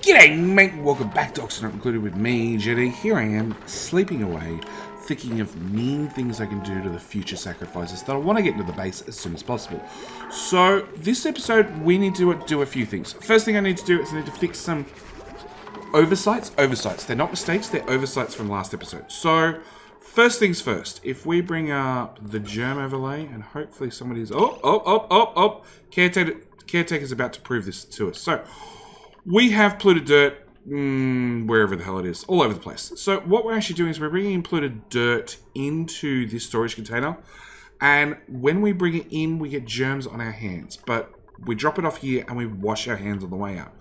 G'day mate, welcome back to Oxygen Included with me, Jetty. Here I am, sleeping away, thinking of mean things I can do to the future sacrifices that I want to get into the base as soon as possible. So, this episode, we need to do a few things. First thing I need to do is I need to fix some oversights. They're not mistakes, they're oversights from last episode. So, first things first, if we bring up the germ overlay, and hopefully somebody's... Caretaker's about to prove this to us. So, we have polluted dirt, wherever the hell it is, all over the place. So what we're actually doing is we're bringing in polluted dirt into this storage container. And when we bring it in, we get germs on our hands. But we drop it off here and we wash our hands on the way out.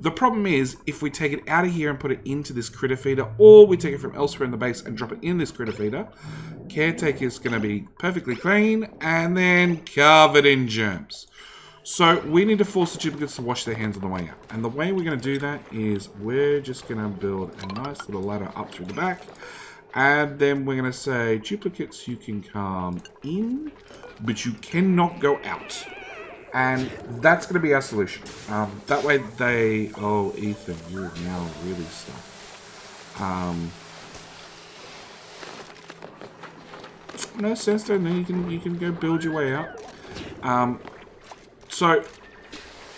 The problem is, if we take it out of here and put it into this critter feeder, or we take it from elsewhere in the base and drop it in this critter feeder, Caretaker's going to be perfectly clean and then covered in germs. So we need to force the duplicates to wash their hands on the way out. And the way we're going to do that is we're just going to build a nice little ladder up through the back. And then we're going to say, duplicates, you can come in, but you cannot go out. And that's going to be our solution. That way they... Oh, Ethan, you're now really stuck. No, Sandstone, no, you can go build your way out. So,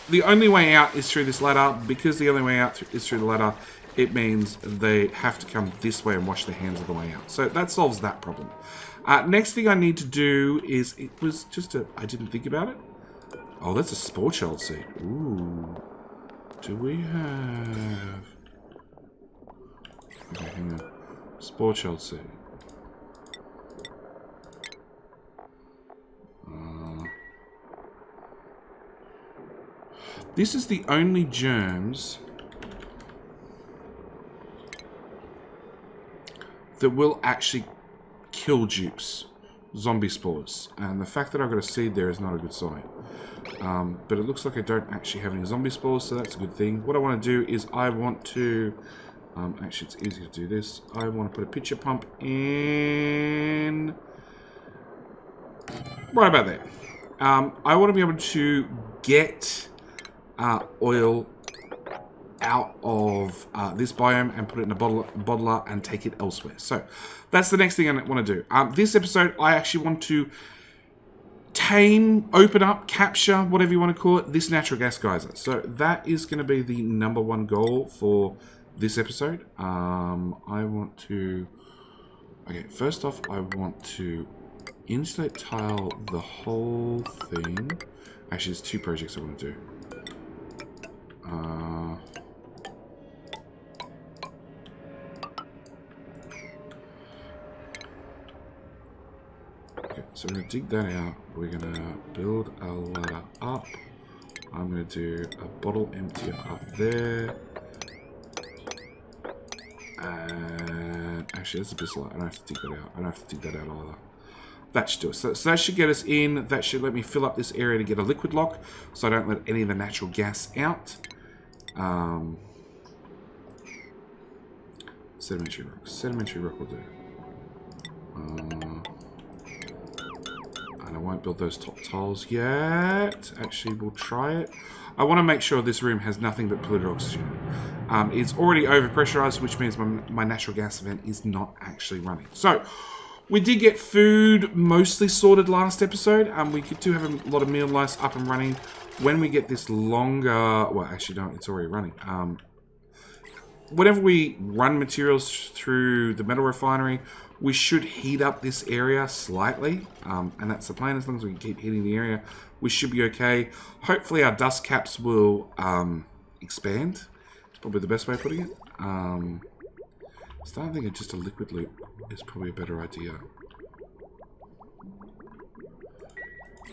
the only way out is through this ladder. Because the only way out is through the ladder, it means they have to come this way and wash their hands on the way out. So, that solves that problem. Next thing I need to do is... It was just a... I didn't think about it. Oh, that's a spore child seed. Ooh. Do we have... Okay, hang on. Spore child seed. This is the only germs that will actually kill dupes, zombie spores. And the fact that I've got a seed there is not a good sign. But it looks like I don't actually have any zombie spores, so that's a good thing. What I want to do is I want to... actually, it's easy to do this. I want to put a pitcher pump in... right about there. I want to be able to get... oil out of this biome and put it in a bottler and take it elsewhere. So that's the next thing I want to do. This episode, I actually want to tame, open up, capture, whatever you want to call it, this natural gas geyser. So that is going to be the #1 goal for this episode. I want to... Okay, first off, I want to insulate tile the whole thing. Actually, there's 2 projects I want to do. Okay, so we're going to dig that out. We're going to build a ladder up. I'm going to do a bottle emptier up there. And actually, that's a bit light. I don't have to dig that out. I don't have to dig that out either. That should do it. So that should get us in. That should let me fill up this area to get a liquid lock, so I don't let any of the natural gas out. Sedimentary rock. Sedimentary rock will do. And I won't build those top tiles yet. Actually, we'll try it. I want to make sure this room has nothing but polluted oxygen. It's already overpressurized, which means my natural gas vent is not actually running. So, we did get food mostly sorted last episode. We do have a lot of meal lice up and running. When we get this longer... Well, actually, no, it's already running. Whenever we run materials through the metal refinery, we should heat up this area slightly. And that's the plan. As long as we can keep heating the area, we should be okay. Hopefully, our dust caps will expand. It's probably the best way of putting it. Starting to think of just a liquid loop is probably a better idea.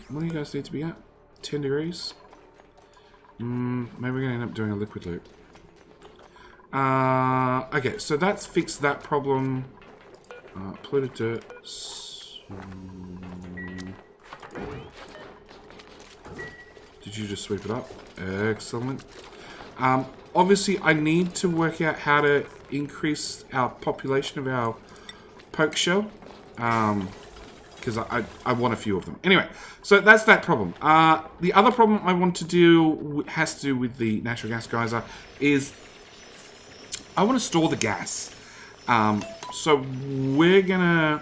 What do you guys need to be at? 10 degrees? Maybe we're going to end up doing a liquid loop. Okay, so that's fixed that problem. Polluted dirt. Did you just sweep it up? Excellent. Obviously, I need to work out how to increase our population of our poke shell. Because I want a few of them. Anyway, so that's that problem. The other problem I want to do has to do with the natural gas geyser is I want to store the gas. So we're gonna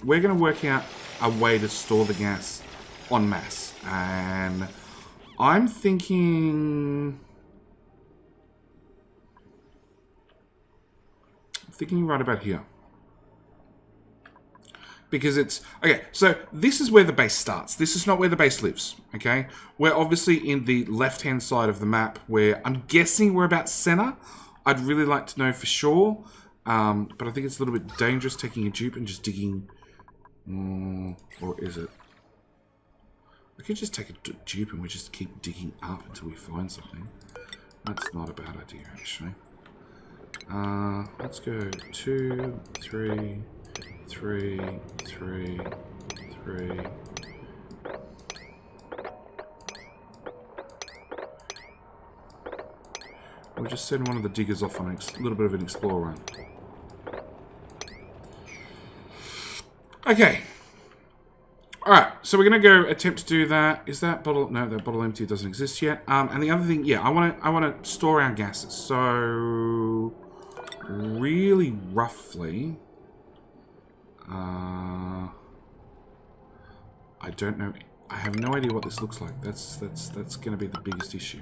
work out a way to store the gas en masse, and I'm thinking right about here. Because it's... Okay, so this is where the base starts. This is not where the base lives, okay? We're obviously in the left-hand side of the map where I'm guessing we're about center. I'd really like to know for sure. But I think it's a little bit dangerous taking a dupe and just digging... or is it? We could just take a dupe and we just keep digging up until we find something. That's not a bad idea, actually. Let's go 2, 3... 3, 3, 3. We'll just send one of the diggers off on a little bit of an explore run. Okay. Alright, so we're going to go attempt to do that. Is that bottle... No, that bottle empty doesn't exist yet. And the other thing, yeah, I want to store our gases. So, really roughly... I don't know. I have no idea what this looks like. That's going to be the biggest issue.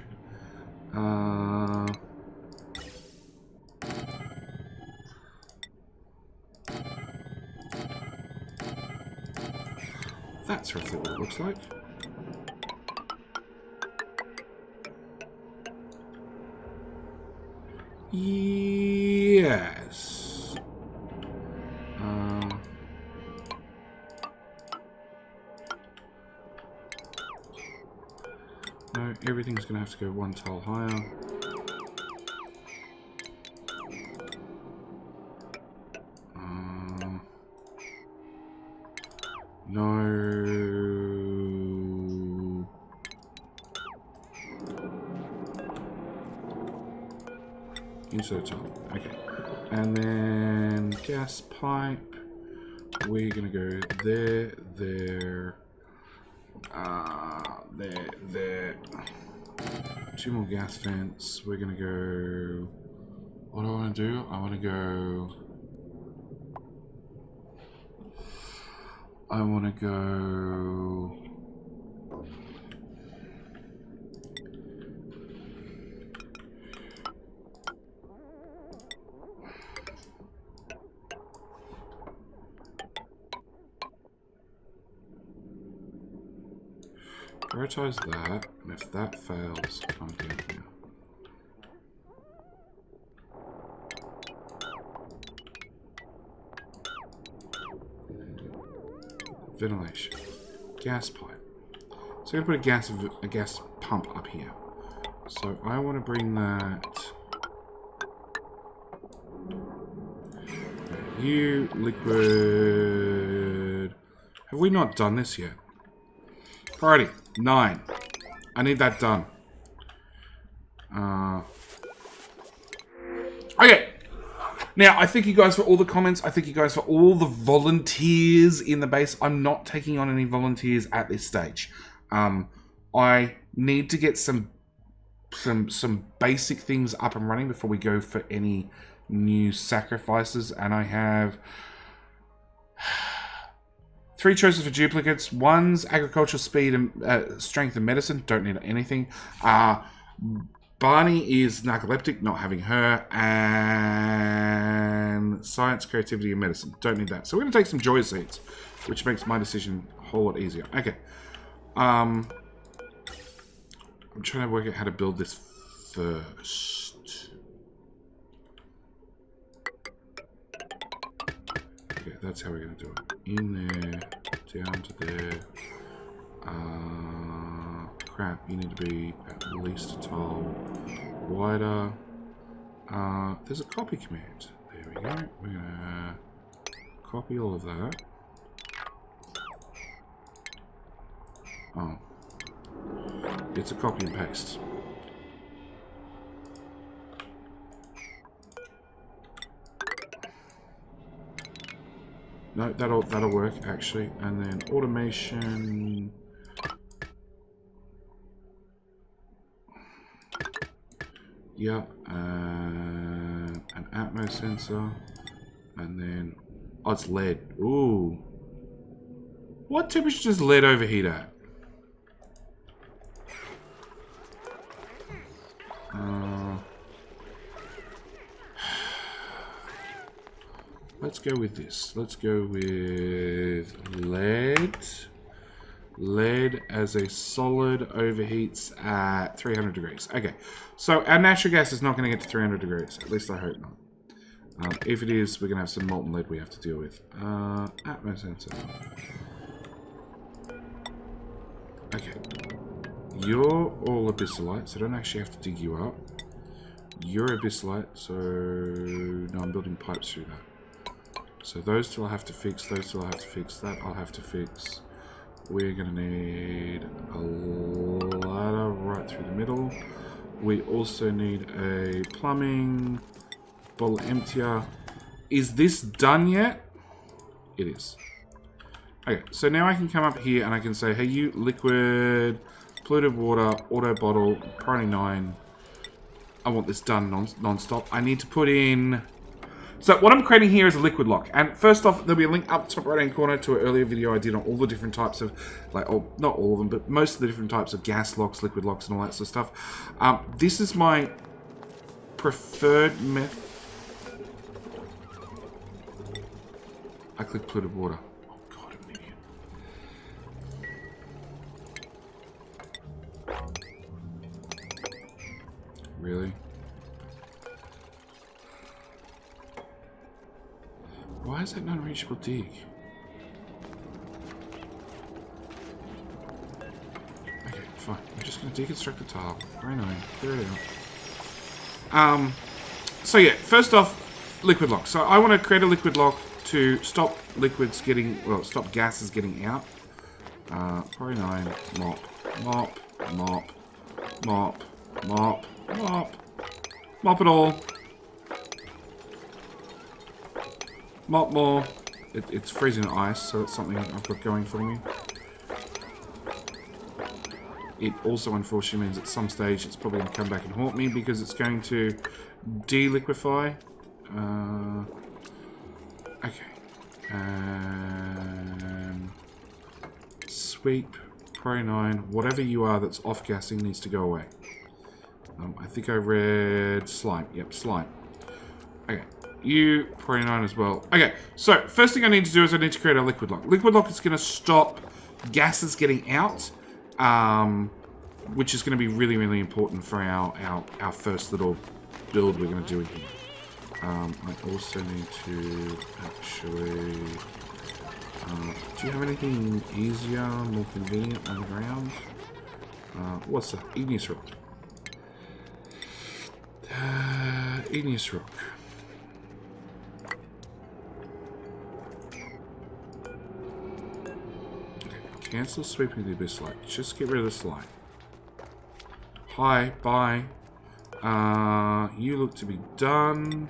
That's roughly what it looks like. Yes. No, everything's going to have to go one tile higher. No. Insert tile. Okay. And then gas pipe. We're going to go there, there. There. 2 more gas vents. We're gonna go... What do I want to do? I want to go... Prioritize that, and if that fails, come down here. Ventilation. Gas pipe. So I'm going to put a gas pump up here. So I want to bring that... You, liquid... Have we not done this yet? Alrighty, 9. I need that done. Okay. Now, I thank you guys for all the comments. I thank you guys for all the volunteers in the base. I'm not taking on any volunteers at this stage. I need to get some basic things up and running before we go for any new sacrifices. And I have 3 choices for duplicates. One's agricultural speed and strength and medicine. Don't need anything. Barney is narcoleptic, not having her. And science, creativity, and medicine. Don't need that. So we're going to take some joy seeds, which makes my decision a whole lot easier. Okay. I'm trying to work out how to build this first. Okay, that's how we're going to do it. In there, down to there. Crap, you need to be at least a tile wider. There's a copy command. There we go. We're going to copy all of that. Oh. It's a copy and paste. No, that'll work actually. And then automation. Yeah, and Atmos sensor. And then... Oh, it's lead. Ooh. What temperature does lead overheat at? Let's go with this. Let's go with lead. Lead as a solid overheats at 300 degrees. Okay, so our natural gas is not going to get to 300 degrees. At least I hope not. If it is, we're going to have some molten lead we have to deal with. Atmos sensor. Okay. You're all abyssalite, so I don't actually have to dig you up. You're abyssalite, so... No, I'm building pipes through that. So those two I'll have to fix, those two I'll have to fix, that I'll have to fix. We're going to need a ladder right through the middle. We also need a plumbing bottle emptier. Is this done yet? It is. Okay, so now I can come up here and I can say, hey, you liquid, polluted water, auto bottle, priority 9. I want this done non-stop. I need to put in... So what I'm creating here is a liquid lock. And first off, there'll be a link up top right hand corner to an earlier video I did on all the different types of, like, oh, not all of them, but most of the different types of gas locks, liquid locks, and all that sort of stuff. This is my preferred method. I clicked polluted water. Oh god, I'm an idiot. Really? Why is that not unreachable dig? Okay, fine. I'm just going to deconstruct the tile. Very nice. There we go. So yeah, first off, liquid lock. So I want to create a liquid lock to stop liquids getting, well, stop gases getting out. Priority 9, mop, mop, mop, mop, mop, mop, mop it all. Mop more. It's freezing ice, so that's something I've got going for me. It also unfortunately means at some stage it's probably going to come back and haunt me because it's going to de-liquefy. Okay. Sweep, priority 9, whatever you are that's off-gassing needs to go away. I think I read slime. Yep, slime. Okay. You, priority 9 as well. Okay, so first thing I need to do is I need to create a liquid lock. Liquid lock is going to stop gases getting out, which is going to be really, really important for our first little build we're going to do in here. I also need to actually... do you have anything easier, more convenient on the ground? What's that? Igneous rock. Igneous rock. Cancel sweeping the abyss light. Just get rid of the slime. Hi, bye. You look to be done.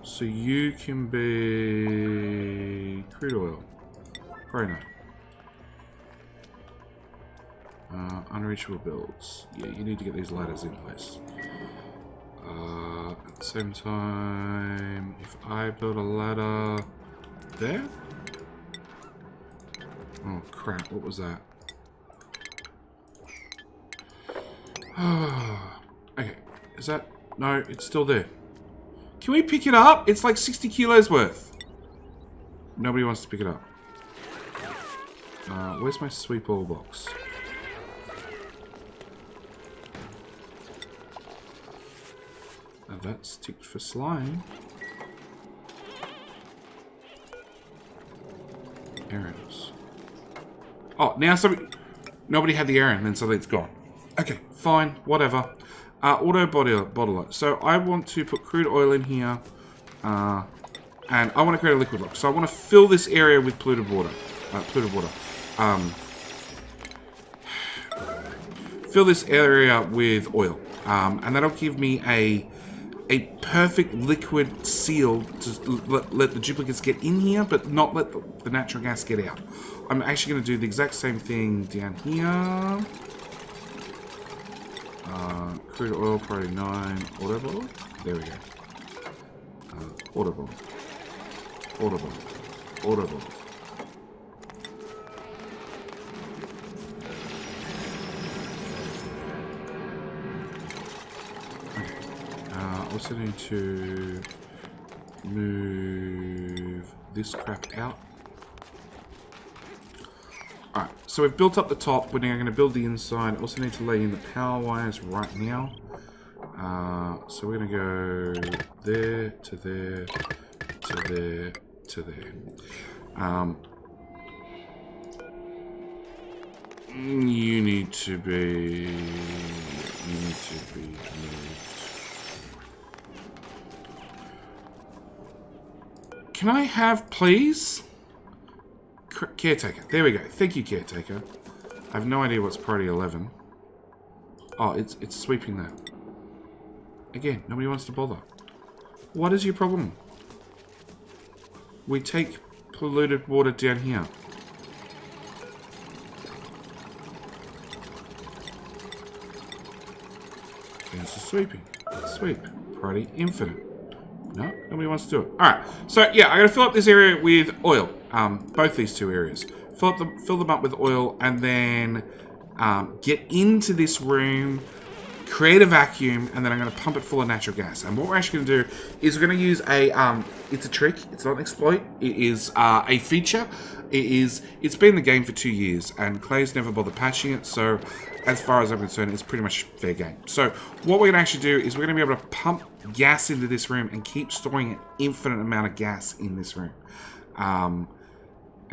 So you can be crude oil. Very nice. Unreachable builds. Yeah, you need to get these ladders in place. At the same time, if I build a ladder there. Oh crap, what was that? Okay, is that... No, it's still there. Can we pick it up? It's like 60 kilos worth. Nobody wants to pick it up. Where's my sweep oil box? Now that's ticked for slime. Errands. Oh, now nobody had the errand, then suddenly it's gone. Okay, fine, whatever. Auto bottler. So I want to put crude oil in here, and I want to create a liquid lock. So I want to fill this area with polluted water. Fill this area with oil, and that'll give me a perfect liquid seal to let the duplicates get in here, but not let the natural gas get out. I'm actually going to do the exact same thing down here. Crude oil, priority 9, auto bottle. There we go. Water bomb. Water bomb. Water bomb. Also need to move this crap out. Alright, so we've built up the top. We're now going to build the inside. Also need to lay in the power wires right now. So we're going to go there, to there, to there, to there. You need to be moved. Can I have, please? Caretaker. There we go. Thank you, caretaker. I have no idea what's priority 11. Oh, it's sweeping that. Again, nobody wants to bother. What is your problem? We take polluted water down here. There's the sweeping. Sweep. Priority infinite. No, nobody wants to do it. Alright, so yeah, I'm going to fill up this area with oil. Both these two areas. Fill them up with oil and then get into this room, create a vacuum, and then I'm going to pump it full of natural gas. And what we're actually going to do is we're going to use it's a trick, it's not an exploit, it is a feature. It's been in the game for 2 years, and Clay's never bothered patching it, so as far as I'm concerned, it's pretty much fair game. So what we're going to actually do is we're going to be able to pump gas into this room and keep storing an infinite amount of gas in this room.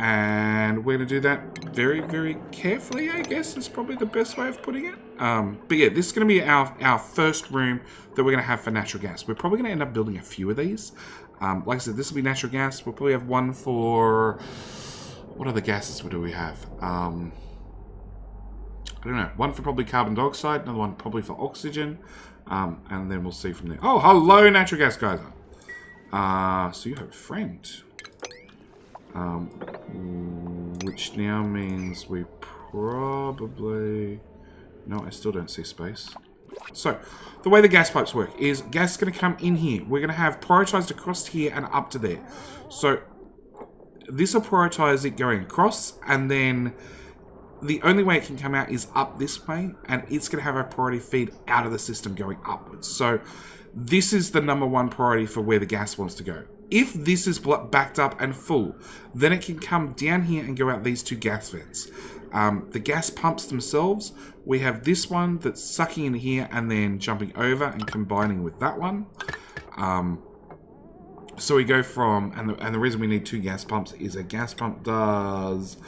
And we're going to do that very, very carefully, I guess is probably the best way of putting it. But yeah, this is going to be our first room that we're going to have for natural gas. We're probably going to end up building a few of these. Like I said, this will be natural gas. We'll probably have one for... What other gases do we have? I don't know. One for probably carbon dioxide. Another one probably for oxygen. And then we'll see from there. Oh, hello, natural gas geyser. So you have a friend. Which now means we probably... No, I still don't see space. So, the way the gas pipes work is gas is going to come in here. We're going to have prioritized across here and up to there. So, this will prioritize it going across, and then the only way it can come out is up this way, and it's going to have a priority feed out of the system going upwards. So, this is the #1 priority for where the gas wants to go. If this is backed up and full, then it can come down here and go out these two gas vents. The gas pumps themselves, we have this one that's sucking in here and then jumping over and combining with that one. So we go from, and the reason we need 2 gas pumps is a gas pump does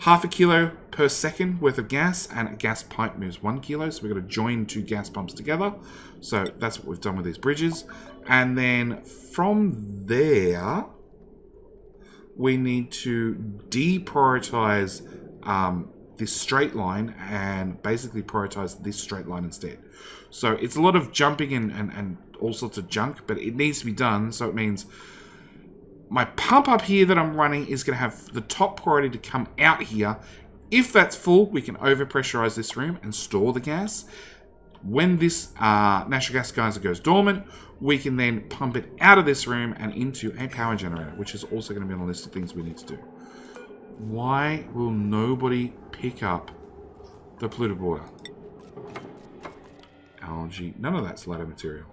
half a kilo per second worth of gas, and a gas pipe moves 1 kilo. So we've got to join 2 gas pumps together. So that's what we've done with these bridges. And then from there, we need to deprioritize this straight line and basically prioritize this straight line instead. So it's a lot of jumping and all sorts of junk, but it needs to be done. So it means my pump up here that I'm running is going to have the top priority to come out here. If that's full, we can overpressurize this room and store the gas. When this natural gas geyser goes dormant, we can then pump it out of this room and into a power generator, which is also going to be on the list of things we need to do. Why will nobody pick up the polluted water? Algae. None of that's ladder material.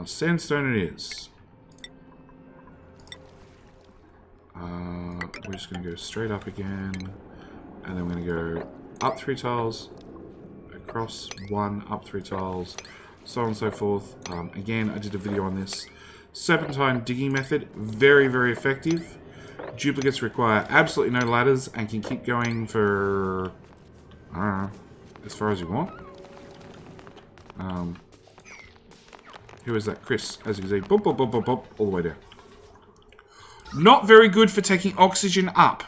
Sandstone it is. We're just going to go straight up again. And then we're going to go up 3 tiles. Across 1, up 3 tiles. So on and so forth. Again, I did a video on this. Serpentine digging method. Very, very effective. Duplicates require absolutely no ladders and can keep going for, I don't know, as far as you want. Who is that? Chris. As you can see, boop, boop, boop, boop, boop, all the way down. Not very good for taking oxygen up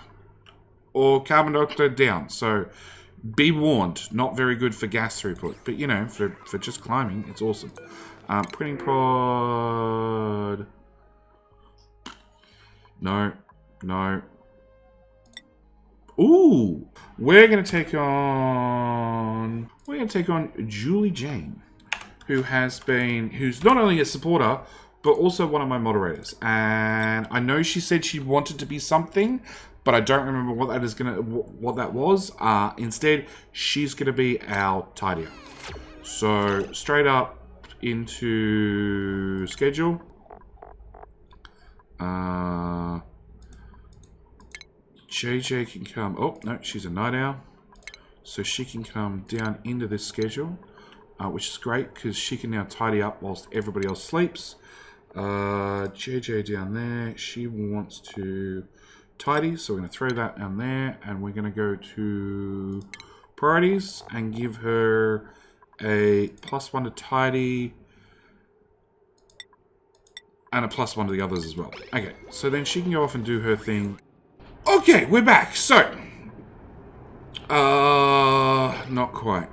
or carbon dioxide down. So be warned, not very good for gas throughput. But, you know, for just climbing, it's awesome. Printing prod. No. No. Ooh! We're going to take on... Julie Jane, who's not only a supporter but also one of my moderators. And I know she said she wanted to be something, but I don't remember what that was. Instead, she's gonna be our tidier. So straight up into schedule. JJ can come. Oh no, she's a night owl, so she can come down into this schedule, which is great because she can now tidy up whilst everybody else sleeps. JJ down there, she wants to tidy, so we're going to throw that down there, and we're going to go to priorities and give her a +1 to tidy and a +1 to the others as well. Okay, so then she can go off and do her thing. Okay, we're back. So, not quite.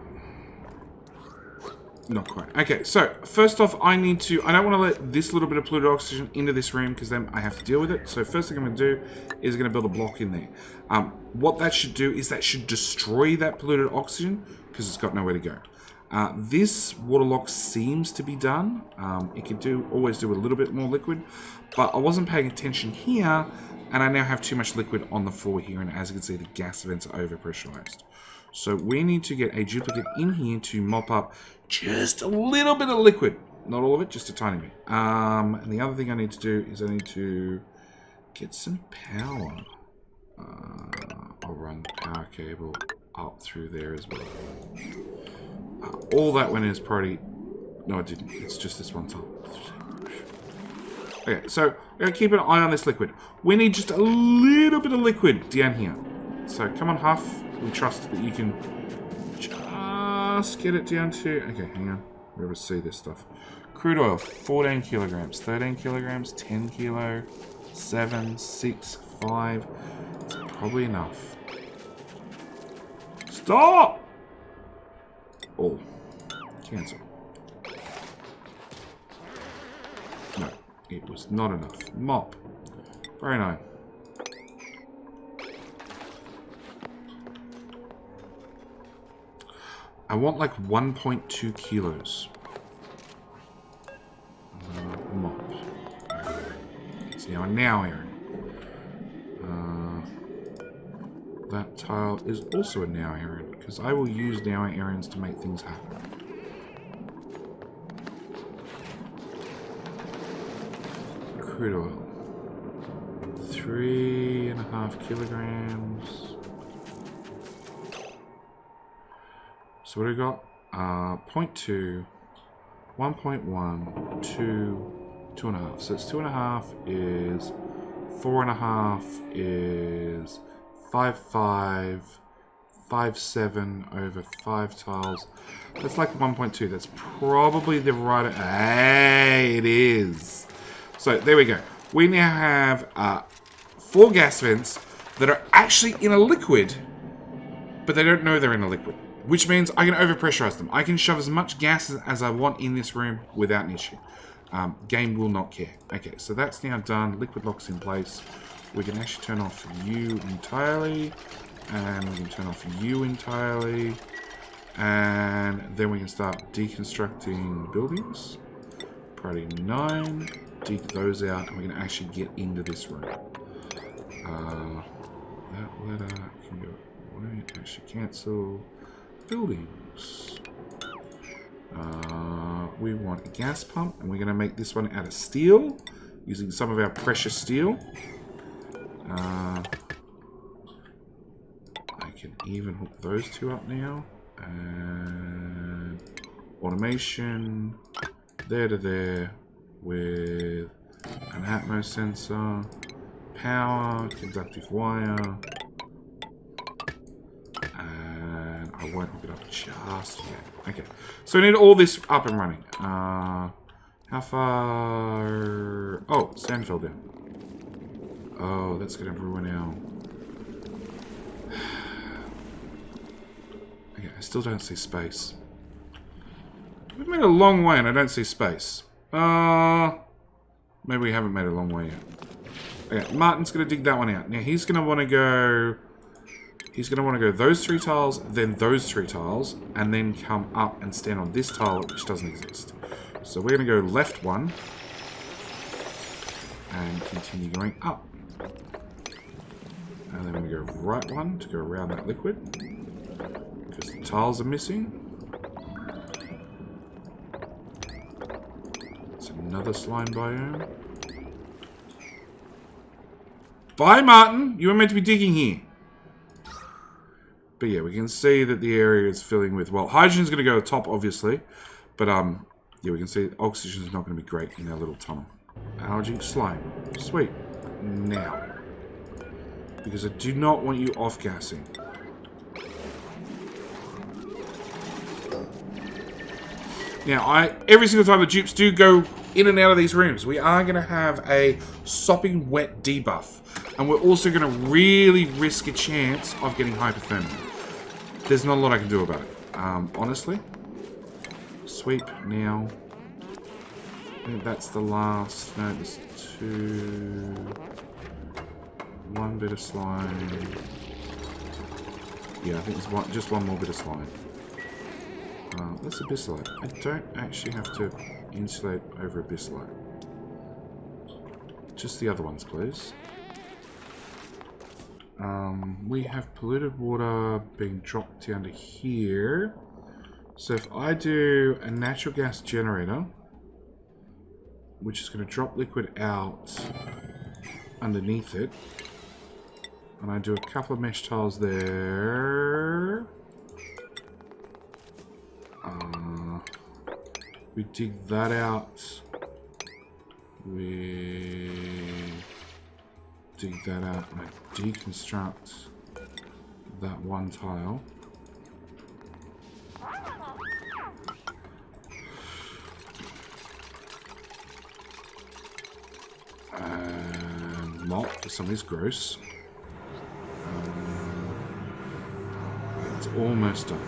Not quite. Okay, so first off, I don't want to let this little bit of polluted oxygen into this room because then I have to deal with it. So first thing I'm going to do is going to build a block in there. What that should do is that should destroy that polluted oxygen because it's got nowhere to go. This water lock seems to be done. It could always do a little bit more liquid, but I wasn't paying attention here, and I now have too much liquid on the floor here, and as you can see, the gas vents are overpressurized. So we need to get a duplicate in here to mop up just a little bit of liquid. Not all of it, just a tiny bit. And the other thing I need to do is I need to get some power. I'll run the power cable up through there as well. All that went in as priority. No, it didn't. It's just this one time. Okay, so we're going to keep an eye on this liquid. We need just a little bit of liquid down here. So come on, Huff. We trust that you can just get it down to... Okay, hang on. We're able to see this stuff. Crude oil, 14 kilograms, 13 kilograms, 10 kilo, 7, 6, 5. It's probably enough. Stop! Oh. Cancel. No, it was not enough. Mop. Very nice. I want like 1.2 kilos. Mop. It's now a now area. That tile is also a now area because I will use now areas to make things happen. Crude oil. 3.5 kilograms. So what do we got? 0.2, 1.1, 2, 2.5. So it's 2.5 is 4.5 is 5.5, 5.7 over 5 tiles. That's like 1.2. That's probably the right... Hey, it is. So there we go. We now have 4 gas vents that are actually in a liquid, but they don't know they're in a liquid. Which means I can overpressurize them. I can shove as much gas as I want in this room without an issue. Game will not care. Okay, so that's now done. Liquid lock's in place. We can actually turn off you entirely. And we can turn off you entirely. And then we can start deconstructing buildings. Priority 9. Dig those out. And we can actually get into this room. That letter can go away. Actually cancel. Buildings. We want a gas pump, and we're going to make this one out of steel, using some of our precious steel. I can even hook those two up now. And automation, there to there, with an Atmos sensor, power, conductive wire. I won't hook it up just yet. Okay, so we need all this up and running. How far? Oh, sand fell down. Oh, that's gonna ruin our... Okay, I still don't see space. We've made a long way and I don't see space. Maybe we haven't made a long way yet. Okay, Martin's gonna dig that one out. Now he's gonna want to go... He's going to want to go those 3 tiles, then those 3 tiles, and then come up and stand on this tile, which doesn't exist. So we're going to go left 1, and continue going up. And then we go right one to go around that liquid because the tiles are missing. It's another slime biome. Bye, Martin! You were meant to be digging here. But yeah, we can see that the area is filling with, well, hydrogen's going to go to the top, obviously. But, yeah, we can see oxygen is not going to be great in our little tunnel. Algae, slime. Sweet. Now. Because I do not want you off-gassing. Now, every single time the dupes do go in and out of these rooms, we are going to have a sopping wet debuff. And we're also going to really risk a chance of getting hypothermia. There's not a lot I can do about it, honestly. Sweep now. I think that's the last. No, there's two. One bit of slime. Yeah, I think there's just one more bit of slime. That's abyssite. I don't actually have to insulate over abyssite. Just the other ones, please. We have polluted water being dropped down to here. So if I do a natural gas generator, which is going to drop liquid out underneath it, and I do a couple of mesh tiles there, we dig that out, we dig that out, and I deconstruct that one tile. And mop, some of this gross. It's almost done.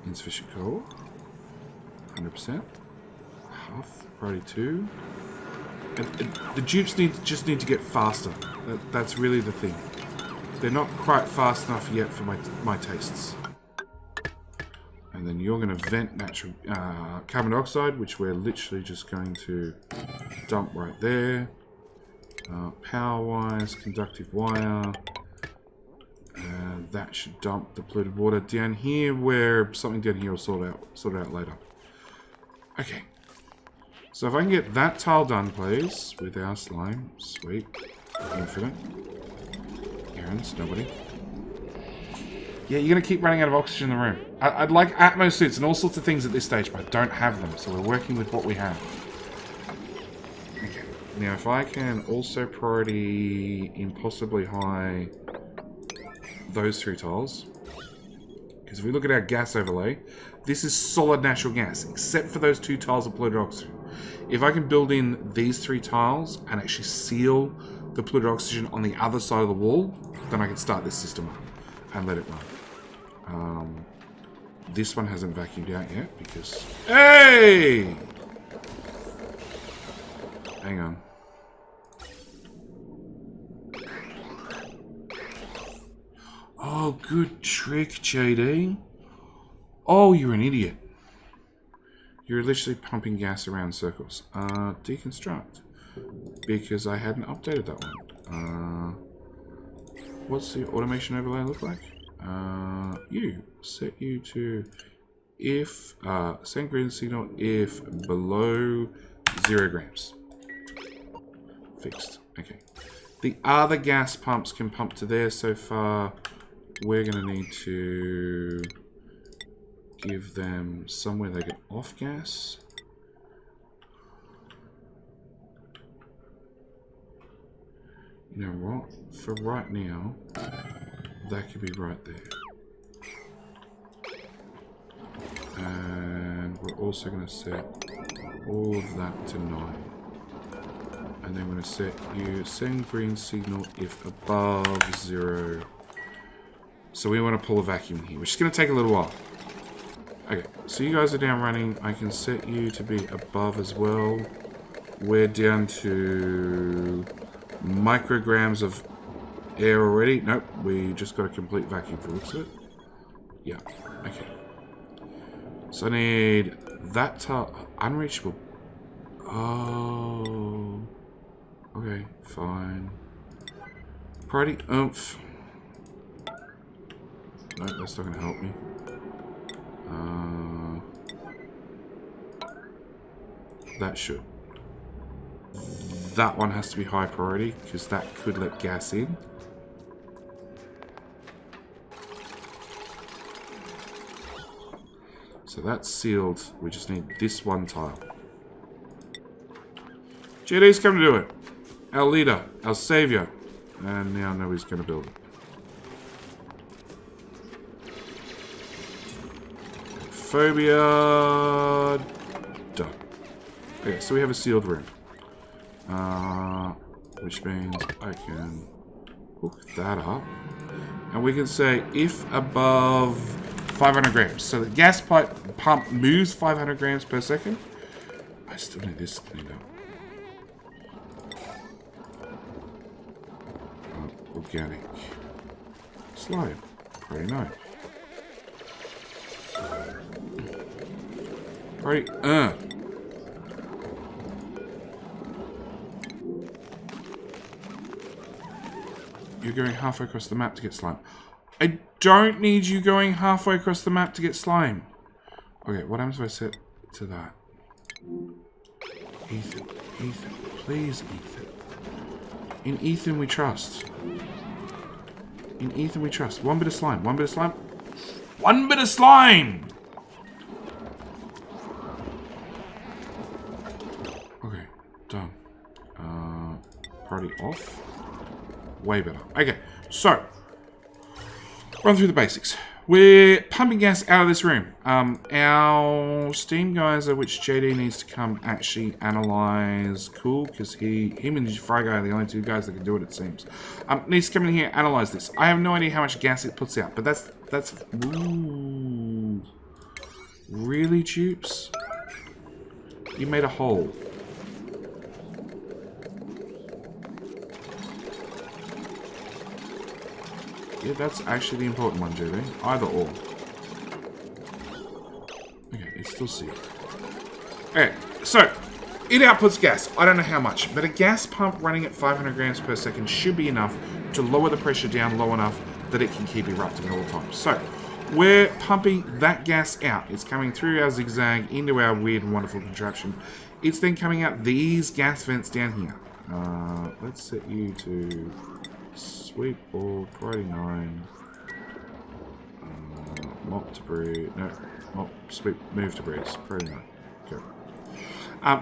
Insufficient coal. 100%. Half. Priority 2. The dupes just need to get faster. That's really the thing. They're not quite fast enough yet for my tastes. And then you're going to vent natural carbon dioxide, which we're literally just going to dump right there. Power wires, conductive wire. And that should dump the polluted water down here, where something down here will sort it out later. Okay. So if I can get that tile done, please, with our slime. Sweet. Infinite. Errands, nobody. Yeah, you're going to keep running out of oxygen in the room. I'd like Atmos suits and all sorts of things at this stage, but I don't have them, so we're working with what we have. Okay. Now, if I can also priority impossibly high those three tiles, because if we look at our gas overlay, this is solid natural gas, except for those two tiles of polluted oxygen. If I can build in these three tiles and actually seal the polluted oxygen on the other side of the wall, then I can start this system up and let it run. This one hasn't vacuumed out yet because... Hey! Hang on. Oh, good trick, JD. Oh, you're an idiot. You're literally pumping gas around circles. Deconstruct. Because I hadn't updated that one. What's the automation overlay look like? Set you to if, send green signal if below 0 grams. Fixed. Okay. The other gas pumps can pump to there so far. We're going to need to give them somewhere they get off gas. You know what? For right now, that could be right there. And we're also going to set all of that to 9. And then we're going to set you send green signal if above 0. So we want to pull a vacuum in here, which is going to take a little while. Okay, so you guys are down running. I can set you to be above as well. We're down to micrograms of air already. Nope, we just got a complete vacuum for the looks of it. Yeah, okay. So I need that tile. Unreachable Oh. Okay, fine. Priority oomph. No, that's not going to help me. That should. That one has to be high priority because that could let gas in. So that's sealed. We just need this one tile. JD's come to do it. Our leader, our savior. And now nobody's going to build it. Phobia. Done. Okay, so we have a sealed room. Which means I can hook that up. And we can say if above 500 grams. So the gas pipe pump moves 500 grams per second. I still need this cleaned up. Organic. Slime. Very nice. Right, You're going halfway across the map to get slime. I don't need you going halfway across the map to get slime. Okay, what happens if I set to that? Ethan, please, Ethan. In Ethan we trust. In Ethan we trust. One bit of slime, one bit of slime. One bit of slime! Okay, done. Party off. Way better. Okay, so run through the basics. We're pumping gas out of this room. Our steam geyser, which JD needs to come actually analyze. Cool, because him and Fry Guy are the only two guys that can do it, it seems. Needs to come in here and analyze this. I have no idea how much gas it puts out, but that's ooh. Really, Dupes? You made a hole. Yeah, that's actually the important one, JB. Either or. Okay, it's still sealed. Okay, so it outputs gas. I don't know how much, but a gas pump running at 500 grams per second should be enough to lower the pressure down low enough that it can keep erupting all the time. So we're pumping that gas out. It's coming through our zigzag into our weird and wonderful contraption. It's then coming out these gas vents down here. Let's set you to sweep board, priority 9. Mop to breeze. No, mop, sweep, move to breeze. Priority 9. Okay.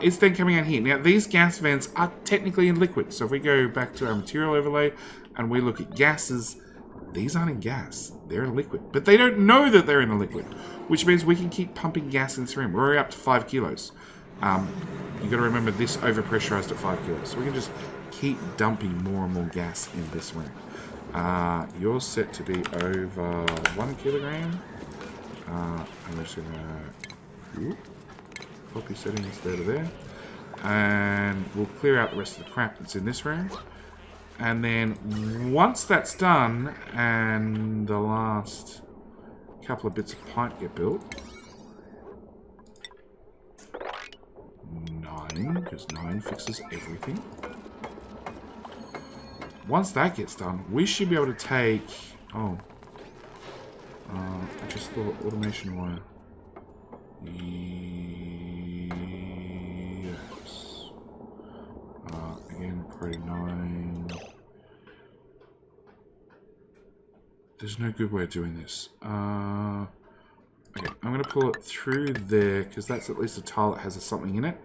It's then coming out here. Now, these gas vents are technically in liquid. So if we go back to our material overlay and we look at gases, these aren't in gas. They're in liquid. But they don't know that they're in the liquid, which means we can keep pumping gas in this room. We're already up to 5 kilos. You've got to remember this overpressurized at 5 kilos. So we can just keep dumping more and more gas in this room. You're set to be over 1 kilogram. I'm just going to copy settings there to there. And we'll clear out the rest of the crap that's in this room. And then once that's done, and the last couple of bits of pipe get built, 9, because 9 fixes everything. Once that gets done, we should be able to take... Oh. I just thought automation wire. Yes. Again, priority 9. There's no good way of doing this. Okay, I'm going to pull it through there, because that's at least a tile that has something in it.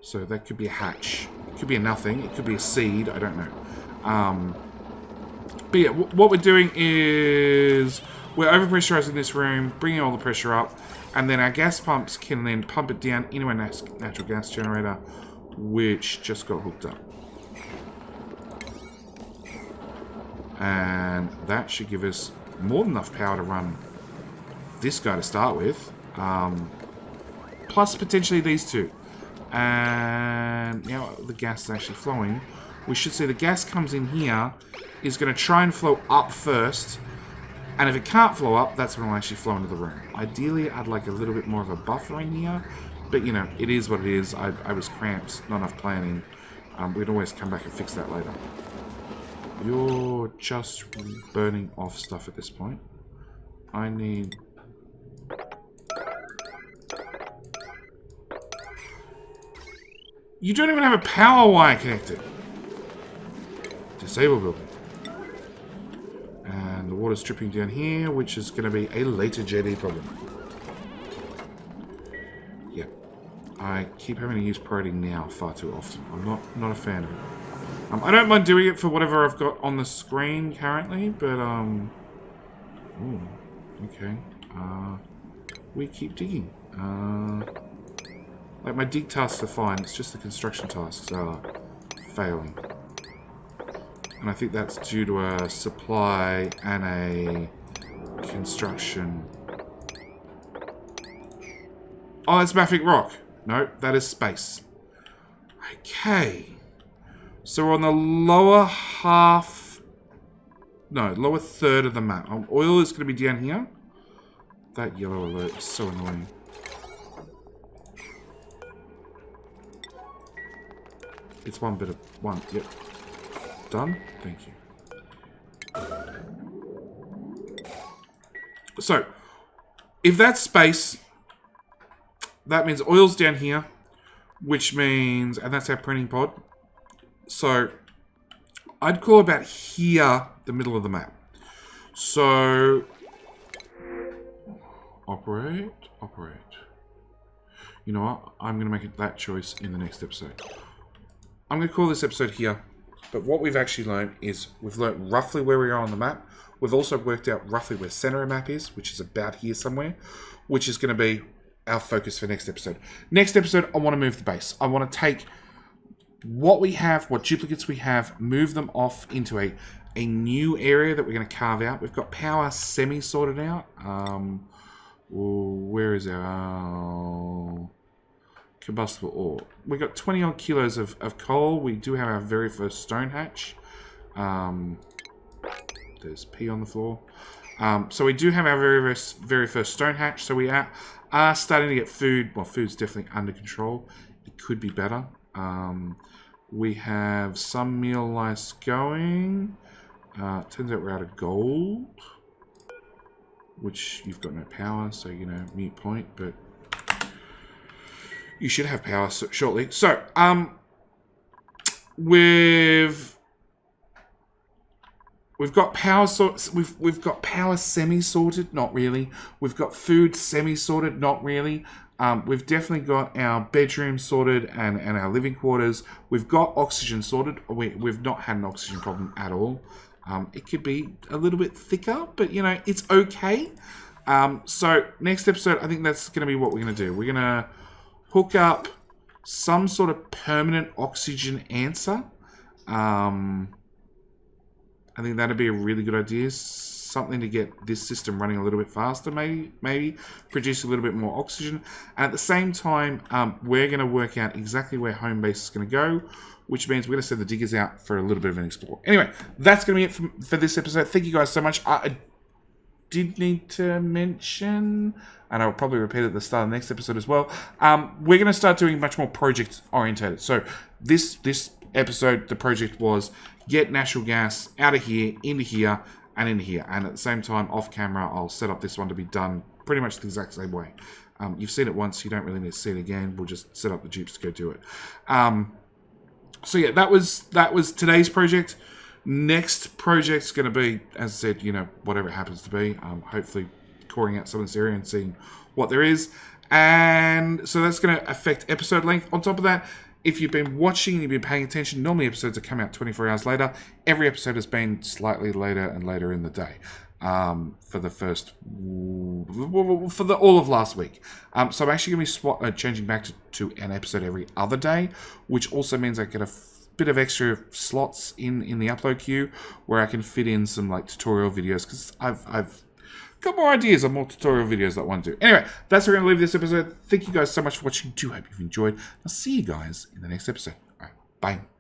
So that could be a hatch. It could be a nothing. It could be a seed. I don't know. But yeah, what we're doing is we're overpressurizing this room, bringing all the pressure up, and then our gas pumps can then pump it down into a natural gas generator, which just got hooked up. And that should give us more than enough power to run this guy to start with. Plus potentially these two. And now the gas is actually flowing. We should see the gas comes in here, is going to try and flow up first, And if it can't flow up, that's when it'll actually flow into the room. Ideally, I'd like a little bit more of a buffer in here. But, you know, it is what it is. I was cramped, not enough planning. We can always come back and fix that later. You're just burning off stuff at this point. I need... You don't even have a power wire connected. Disable building. And the water's dripping down here, which is going to be a later JD problem. Yep. I keep having to use priority now far too often. I'm not a fan of it. I don't mind doing it for whatever I've got on the screen currently, but ooh, okay. We keep digging. Like, my dig tasks are fine, it's just the construction tasks are failing. And I think that's due to a supply and a construction. Oh, that's mafic rock. No, that is space. Okay. So we're on the lower half... No, lower third of the map. Oil is going to be down here. That yellow alert is so annoying. It's one bit of... One, yep. Done? Thank you. So, if that's space, that means oil's down here, which means... And that's our printing pod. So, I'd call about here the middle of the map. So, operate. You know what? I'm going to make that choice in the next episode. I'm going to call this episode here. But what we've actually learned is we've learned roughly where we are on the map. We've also worked out roughly where center of map is, which is about here somewhere, which is going to be our focus for next episode. Next episode, I want to move the base. I want to take what we have, what duplicates we have, move them off into a new area that we're going to carve out. We've got power semi-sorted out. Where is our combustible ore? We've got 20 odd kilos of coal. We do have our very first stone hatch. There's pee on the floor. So we do have our very first stone hatch. So we are starting to get food. Well, food's definitely under control. It could be better. We have some meal lice going. Turns out we're out of gold. Which you've got no power, so, you know, mute point, but you should have power shortly. So, we've got power we've got power semi-sorted, not really. We've got food semi-sorted, not really. We've definitely got our bedroom sorted and our living quarters. We've got oxygen sorted. We've not had an oxygen problem at all. It could be a little bit thicker, but, you know, it's okay. So, next episode, I think that's going to be what we're going to do. We're going to hook up some sort of permanent oxygen answer. I think that'd be a really good idea. Something to get this system running a little bit faster, maybe produce a little bit more oxygen. And at the same time, we're going to work out exactly where home base is going to go, which means we're going to send the diggers out for a little bit of an explore. Anyway, that's going to be it for this episode. Thank you guys so much. I did need to mention, and I'll probably repeat it at the start of the next episode as well, we're going to start doing much more project-orientated. So this episode, the project was get natural gas out of here, into here, and into here. And at the same time, off camera, I'll set up this one to be done pretty much the exact same way. You've seen it once, you don't really need to see it again. We'll just set up the dupes to go do it. So yeah, that was today's project. Next project's going to be, as I said, you know, whatever it happens to be. Hopefully coring out some of this area and seeing what there is. And so that's going to affect episode length. On top of that, if you've been watching, you've been paying attention, normally episodes have come out 24 hours later. Every episode has been slightly later and later in the day. For the first, all of last week. So I'm actually going to be changing back to an episode every other day, which also means I get a bit of extra slots in the upload queue where I can fit in some like tutorial videos, because I've got more ideas on more tutorial videos that I want to do. Anyway, that's where we're going to leave this episode. Thank you guys so much for watching. Do hope you've enjoyed. I'll see you guys in the next episode. All right, bye.